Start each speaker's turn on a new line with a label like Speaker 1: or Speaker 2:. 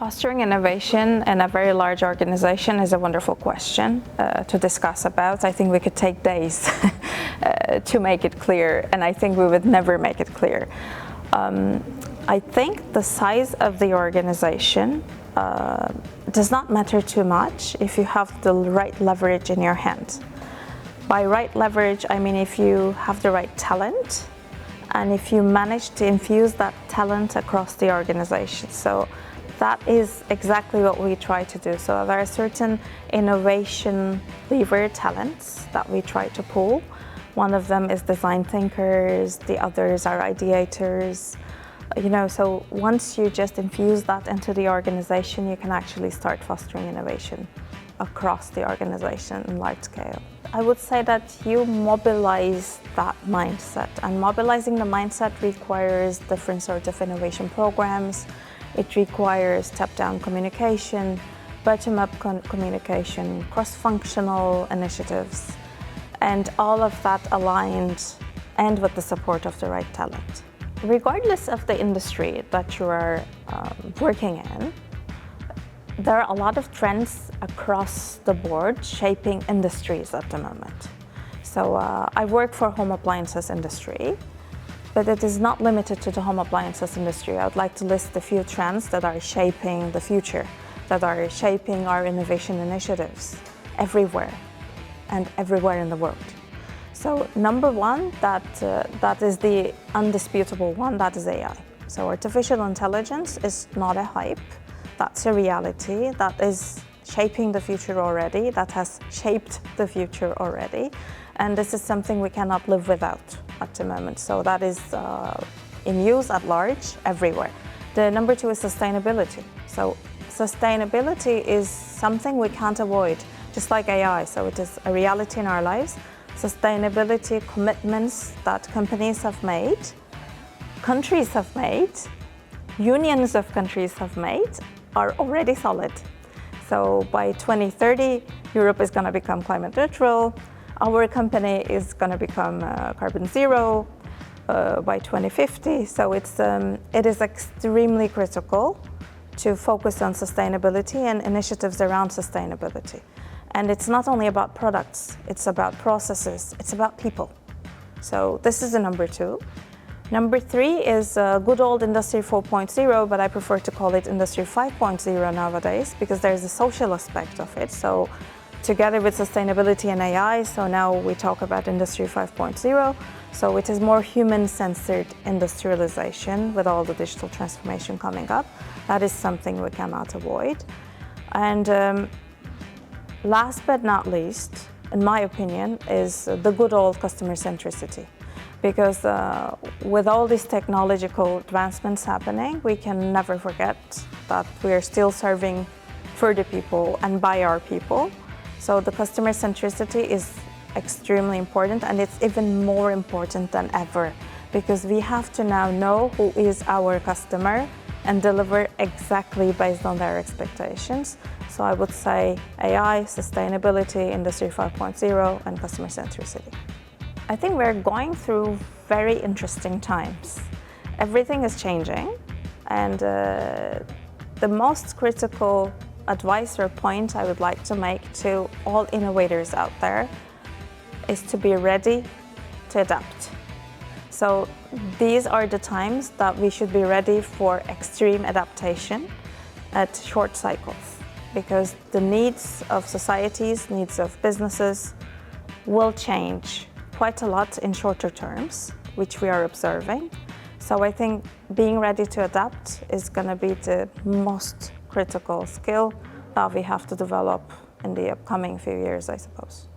Speaker 1: Fostering innovation in a very large organization is a wonderful question to discuss about. I think we could take days to make it clear, and I think we would never make it clear. I think the size of the organization does not matter too much if you have the right leverage in your hand. By right leverage, I mean if you have the right talent and if you manage to infuse that talent across the organization. So that is exactly what we try to do. So there are certain innovation lever talents that we try to pull. One of them is design thinkers, the others are ideators. So once you just infuse that into the organization, you can actually start fostering innovation across the organization in large scale. I would say that you mobilize that mindset, and mobilizing the mindset requires different sorts of innovation programs. It requires top-down communication, bottom-up communication, cross-functional initiatives, and all of that aligned and with the support of the right talent. Regardless of the industry that you are working in, there are a lot of trends across the board shaping industries at the moment. So I work for home appliances industry, but it is not limited to the home appliances industry. I would like to list a few trends that are shaping the future, that are shaping our innovation initiatives everywhere and everywhere in the world. So number one, that is the undisputable one, that is AI. So artificial intelligence is not a hype, that's a reality, that is shaping the future already, that has shaped the future already. And this is something we cannot live without at the moment. So that is in use at large, everywhere. The number two is sustainability. So sustainability is something we can't avoid, just like AI. So it is a reality in our lives. Sustainability commitments that companies have made, countries have made, unions of countries have made, are already solid. So by 2030, Europe is going to become climate neutral. Our company is going to become carbon zero by 2050. So it is extremely critical to focus on sustainability and initiatives around sustainability. And it's not only about products, it's about processes, it's about people. So this is the number two. Number three is good old Industry 4.0, but I prefer to call it Industry 5.0 nowadays because there's a social aspect of it. So together with sustainability and AI, so now we talk about Industry 5.0. So it is more human-centered industrialization with all the digital transformation coming up. That is something we cannot avoid. And last but not least, in my opinion, is the good old customer centricity. Because with all these technological advancements happening, we can never forget that we are still serving for the people and by our people. So the customer centricity is extremely important, and it's even more important than ever because we have to now know who is our customer and deliver exactly based on their expectations. So I would say AI, sustainability, Industry 5.0, and customer centricity. I think we're going through very interesting times. Everything is changing, and the most critical advice or point I would like to make to all innovators out there is to be ready to adapt. So these are the times that we should be ready for extreme adaptation at short cycles, because the needs of societies, needs of businesses will change quite a lot in shorter terms, which we are observing. So I think being ready to adapt is going to be the most critical skill that we have to develop in the upcoming few years, I suppose.